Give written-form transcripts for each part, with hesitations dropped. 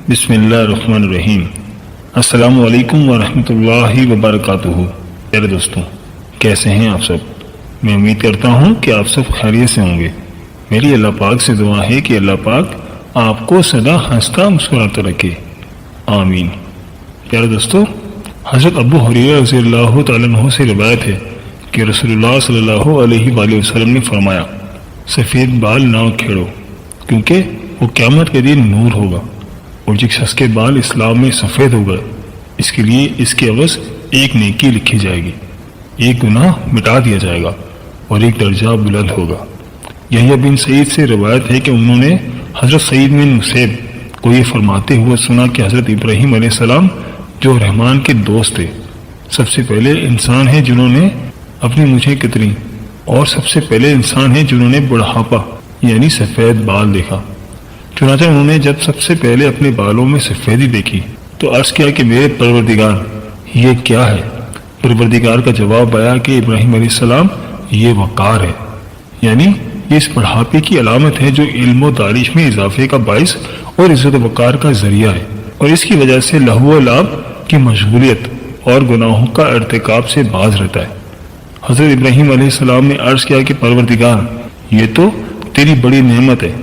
بسم اللہ الرحمن الرحیم۔ السلام علیکم ورحمۃ اللہ وبرکاتہ۔ پیارے دوستوں، کیسے ہیں آپ سب؟ میں امید کرتا ہوں کہ آپ سب خیریت سے ہوں گے۔ میری اللہ پاک سے دعا ہے کہ اللہ پاک آپ کو سدا ہنستا مسکراتا رکھے، آمین۔ پیارے دوستوں، حضرت ابو ہریرہ رضی اللہ تعالیٰ عنہ سے روایت ہے کہ رسول اللہ صلی اللہ علیہ وآلہ وسلم نے فرمایا، سفید بال نہ کھیڑو کیونکہ وہ قیامت کے دن نور ہوگا، اور جس شخص کے بال اسلام میں سفید ہو گئے اس کے لیے اس کے عوض ایک نیکی لکھی جائے گی، ایک گناہ مٹا دیا جائے گا اور ایک درجہ بلند ہوگا۔ یحییٰ بن سعید سے روایت ہے کہ انہوں نے حضرت سعید بن مسیب کو یہ فرماتے ہوئے سنا کہ حضرت ابراہیم علیہ السلام جو رحمان کے دوست تھے، سب سے پہلے انسان ہیں جنہوں نے اپنی مجھے کتری، اور سب سے پہلے انسان ہیں جنہوں نے بڑھاپا یعنی سفید بال دیکھا۔ چنانچہ انہوں نے جب سب سے پہلے اپنے بالوں میں سفیدی دیکھی تو عرض کیا کہ میرے پروردگار، یہ کیا ہے؟ پروردگار کا جواب آیا کہ ابراہیم علیہ السلام، یہ وقار ہے، یعنی یہ اس بڑھاپے کی علامت ہے جو علم و دانش میں اضافے کا باعث اور عزت و وقار کا ذریعہ ہے، اور اس کی وجہ سے لہو و لعب کی مشغولیت اور گناہوں کا ارتکاب سے باز رہتا ہے۔ حضرت ابراہیم علیہ السلام نے عرض کیا کہ پروردگار، یہ تو تیری بڑی نعمت ہے،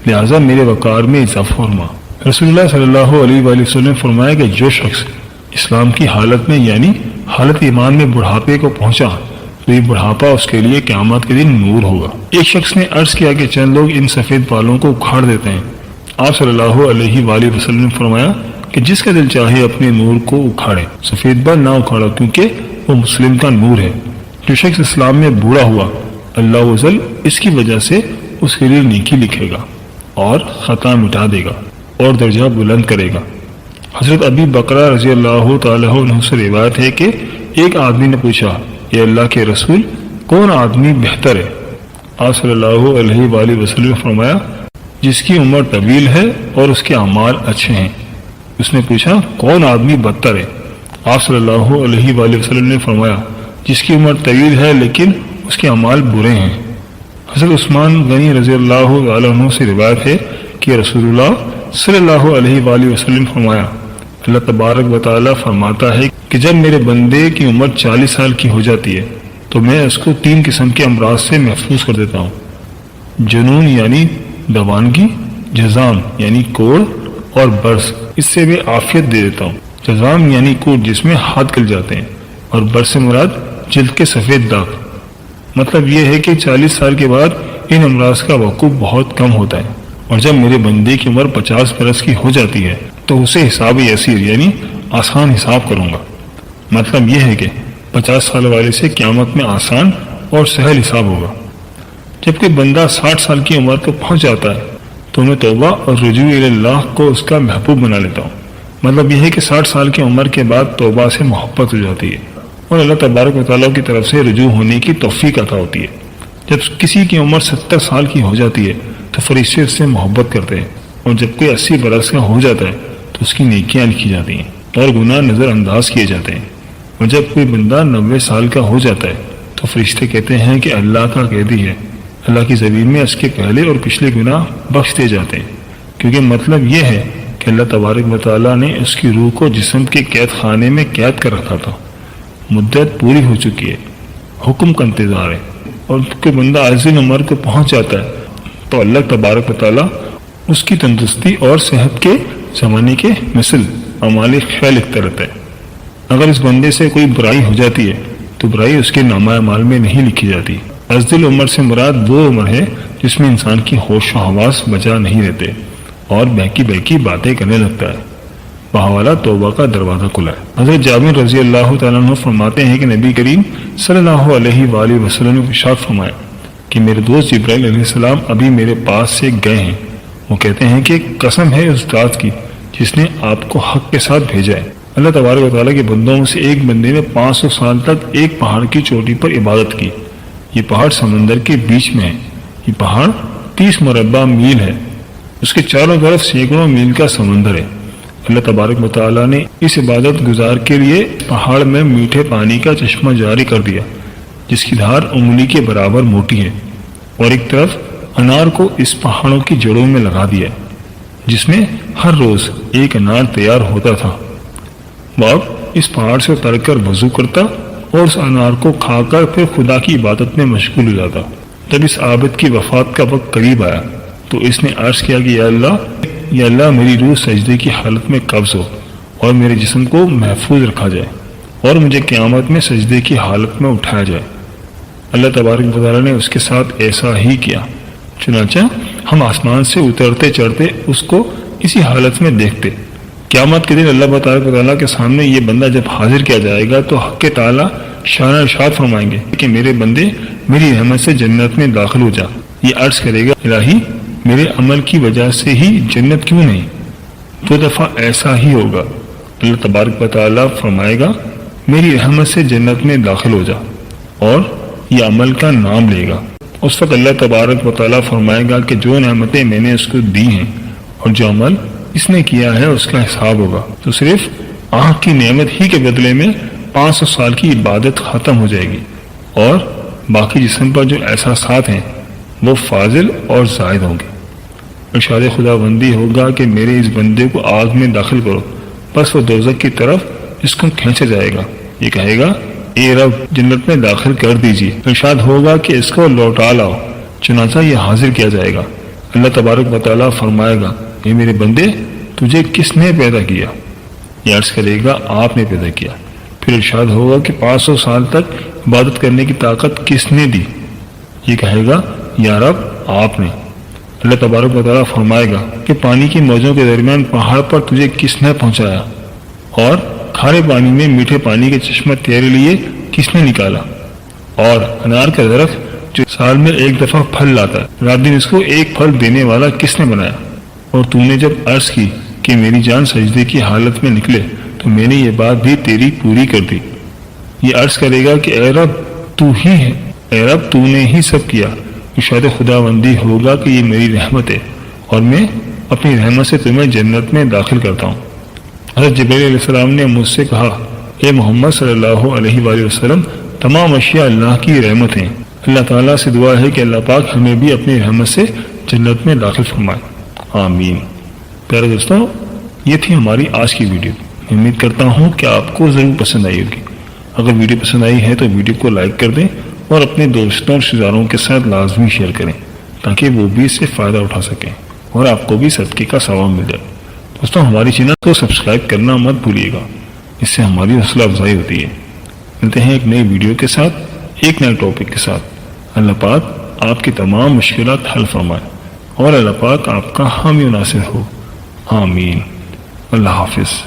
لہذا میرے وقار میں اضافہ فرما۔ رسول اللہ صلی اللہ علیہ وآلہ وسلم نے فرمایا کہ جو شخص اسلام کی حالت میں یعنی حالت ایمان میں بڑھاپے کو پہنچا تو یہ بڑھاپا اس کے لیے قیامت کے دن نور ہوگا۔ ایک شخص نے عرض کیا کہ چند لوگ ان سفید بالوں کو اکھاڑ دیتے ہیں۔ آپ صلی اللہ علیہ وآلہ وسلم نے فرمایا کہ جس کا دل چاہے اپنے نور کو اکھاڑے، سفید بال نہ اکھاڑا کیونکہ وہ مسلم کا نور ہے۔ جو شخص اسلام میں بوڑھا ہوا، اللہ عزل اس کی وجہ سے اس کے لیے نیکی لکھے گا اور خطا مٹا دے گا اور درجہ بلند کرے گا۔ حضرت ابی بکرہ رضی اللہ تعالیٰ عنہ سے روایت ہے کہ ایک آدمی نے پوچھا، اے اللہ کے رسول، کون آدمی بہتر ہے؟ آپ صلی اللہ علیہ وآلہ وسلم نے فرمایا، جس کی عمر طویل ہے اور اس کے اعمال اچھے ہیں۔ اس نے پوچھا، کون آدمی بدتر ہے؟ آپ صلی اللہ علیہ وآلہ وسلم نے فرمایا، جس کی عمر طویل ہے لیکن اس کے اعمال برے ہیں۔ حضرت عثمان غنی رضی اللہ تعالیٰ عنہ سے روایت ہے کہ رسول اللہ صلی اللہ علیہ وآلہ وسلم فرمایا، اللہ تبارک و تعالیٰ فرماتا ہے کہ جب میرے بندے کی عمر 40 سال کی ہو جاتی ہے تو میں اس کو 3 قسم کے امراض سے محفوظ کر دیتا ہوں: جنون یعنی دوانگی، جزام یعنی کوڑ، اور برس، اس سے بھی عافیت دے دیتا ہوں۔ جزام یعنی کوڑ جس میں ہاتھ گل جاتے ہیں، اور برس سے مراد جلد کے سفید داغ۔ مطلب یہ ہے کہ 40 سال کے بعد ان امراض کا وقوع بہت کم ہوتا ہے، اور جب میرے بندے کی عمر 50 برس کی ہو جاتی ہے تو اسے حساب یسیر یعنی آسان حساب کروں گا۔ مطلب یہ ہے کہ 50 سال والے سے قیامت میں آسان اور سہل حساب ہوگا۔ جب کہ بندہ 60 سال کی عمر کو پہنچ جاتا ہے تو میں توبہ اور رجوع اللہ کو اس کا محبوب بنا لیتا ہوں۔ مطلب یہ ہے کہ 60 سال کی عمر کے بعد توبہ سے محبت ہو جاتی ہے اور اللہ تبارک و تعالیٰ کی طرف سے رجوع ہونے کی توفیق عطا ہوتی ہے۔ جب کسی کی عمر 70 سال کی ہو جاتی ہے تو فرشتے اس سے محبت کرتے ہیں، اور جب کوئی 80 برس کا ہو جاتا ہے تو اس کی نیکیاں لکھی جاتی ہیں اور گناہ نظر انداز کیے جاتے ہیں، اور جب کوئی بندہ 90 سال کا ہو جاتا ہے تو فرشتے کہتے ہیں کہ اللہ کا قیدی ہے، اللہ کی زمین میں اس کے پہلے اور پچھلے گناہ بخش دیے جاتے ہیں، کیونکہ مطلب یہ ہے کہ اللہ تبارک و تعالیٰ نے اس کی روح کو جسم کے قید خانے میں قید کر رکھا تھا، مدت پوری ہو چکی ہے، حکم کا انتظار ہے، اور کوئی بندہ عاجز عمر کو پہنچ جاتا ہے تو اللہ تبارک و تعالیٰ اس کی تندرستی اور صحت کے زمانے کے مثل اعمال خیر لکھتا رہتا ہے۔ اگر اس بندے سے کوئی برائی ہو جاتی ہے تو برائی اس کے نامہ اعمال میں نہیں لکھی جاتی۔ عاجز عمر سے مراد وہ عمر ہے جس میں انسان کی ہوش و حواس بجا نہیں رہتے اور بہکی بہکی باتیں کرنے لگتا ہے۔ بہوالا توبہ کا دروازہ کھلا ہے۔ حضرت جابر رضی اللہ تعالیٰ عنہ فرماتے ہیں کہ نبی کریم صلی اللہ علیہ وآلہ وسلم نے ارشاد فرمایا کہ میرے دوست جبرائیل علیہ السلام ابھی میرے پاس سے گئے ہیں۔ وہ کہتے ہیں کہ قسم ہے اس ذات کی جس نے آپ کو حق کے ساتھ بھیجا ہے، اللہ تبارک و تعالیٰ کے بندوں میں سے ایک بندے نے 500 سال تک ایک پہاڑ کی چوٹی پر عبادت کی۔ یہ پہاڑ سمندر کے بیچ میں ہے۔ یہ پہاڑ 30 مربع میل ہے، اس کے چاروں طرف سینکڑوں میل کا سمندر ہے۔ اللہ تبارک و تعالیٰ نے اس عبادت گزار کے لیے پہاڑ میں میٹھے پانی کا چشمہ جاری کر دیا جس کی دھار انگلی کے برابر موٹی ہے، اور ایک طرف انار کو اس پہاڑوں کی جڑوں میں لگا دیا، جس میں ہر روز ایک انار تیار ہوتا تھا۔ وہ اب اس پہاڑ سے اتر کر وضو کرتا اور اس انار کو کھا کر پھر خدا کی عبادت میں مشغول ہو جاتا۔ جب اس عابد کی وفات کا وقت قریب آیا تو اس نے عرض کیا کہ یا اللہ میری روح سجدے کی حالت میں قبض ہو اور میرے جسم کو محفوظ رکھا جائے اور مجھے قیامت میں سجدے کی حالت میں اٹھایا جائے۔ اللہ تبارک و تعالیٰ نے اس کے ساتھ ایسا ہی کیا۔ چنانچہ ہم آسمان سے اترتے چڑھتے اس کو اسی حالت میں دیکھتے۔ قیامت کے دن اللہ تبارک و تعالیٰ کے سامنے یہ بندہ جب حاضر کیا جائے گا تو حق تعالیٰ شان ارشاد فرمائیں گے کہ میرے بندے میری رحمت سے جنت میں داخل ہو جا۔ یہ عرض کرے گا الہی میرے عمل کی وجہ سے ہی جنت کیوں نہیں؟ دو دفعہ ایسا ہی ہوگا۔ اللہ تبارک و تعالیٰ فرمائے گا میری رحمت سے جنت میں داخل ہو جا، اور یہ عمل کا نام لے گا۔ اس وقت اللہ تبارک و تعالیٰ فرمائے گا کہ جو نعمتیں میں نے اس کو دی ہیں اور جو عمل اس نے کیا ہے اس کا حساب ہوگا، تو صرف آنکھ کی نعمت ہی کے بدلے میں 500 سال کی عبادت ختم ہو جائے گی، اور باقی جسم پر جو احساسات ہیں وہ فاضل اور زائد ہوں گے۔ ارشاد خدا بندی ہوگا کہ میرے اس بندے کو آگ میں داخل کرو، بس وہ دوزخ کی طرف اس کو کھینچا جائے گا۔ یہ کہے گا اے رب جنت میں داخل کر دیجیے۔ ارشاد ہوگا کہ اس کو لوٹا لاؤ، چنانچہ یہ حاضر کیا جائے گا۔ اللہ تبارک و تعالیٰ فرمائے گا اے میرے بندے تجھے کس نے پیدا کیا؟ یہ عرض کرے گا آپ نے پیدا کیا۔ پھر ارشاد ہوگا کہ 500 سال تک عبادت کرنے کی طاقت کس نے دی؟ یہ کہے گا یا رب آپ نے۔ اللہ تبارک و تعالیٰ فرمائے گا کہ پانی کی موجوں کے درمیان پہاڑ پر تجھے کس نے پہنچایا، اور کھارے پانی میں میٹھے پانی کے چشمہ تیرے لیے کس نے نکالا، اور انار کا درخت جو سال میں ایک دفعہ پھل لاتا ہے رات دن اس کو ایک پھل دینے والا کس نے بنایا؟ اور تو نے جب عرض کی کہ میری جان سجدے کی حالت میں نکلے تو میں نے یہ بات بھی تیری پوری کر دی۔ یہ عرض کرے گا کہ اے رب تو ہی ہے، اے رب تو نے ہی سب کیا۔ ارشاد خدا بندی ہوگا کہ یہ میری رحمت ہے اور میں اپنی رحمت سے تمہیں جنت میں داخل کرتا ہوں۔ حضرت جبرائیل علیہ السلام نے مجھ سے کہا اے محمد صلی اللہ علیہ وآلہ وسلم تمام اشیاء اللہ کی رحمت ہیں۔ اللہ تعالیٰ سے دعا ہے کہ اللہ پاک ہمیں بھی اپنی رحمت سے جنت میں داخل فرمائے، آمین۔ پیارے دوستوں، یہ تھی ہماری آج کی ویڈیو۔ میں امید کرتا ہوں کہ آپ کو ضرور پسند آئی ہوگی۔ اگر ویڈیو پسند آئی ہے تو ویڈیو کو لائک کر دیں اور اپنے دوستوں اور رشتہ داروں کے ساتھ لازمی شیئر کریں تاکہ وہ بھی اس سے فائدہ اٹھا سکیں اور آپ کو بھی صدقے کا ثواب مل جائے۔ دوستوں، ہماری چینل کو سبسکرائب کرنا مت بھولیے گا، اس سے ہماری حوصلہ افزائی ہوتی ہے۔ ملتے ہیں ایک نئی ویڈیو کے ساتھ، ایک نئے ٹاپک کے ساتھ۔ اللہ پاک آپ کی تمام مشکلات حل فرمائے اور اللہ پاک آپ کا حامی و ناصر ہو، آمین۔ اللہ حافظ۔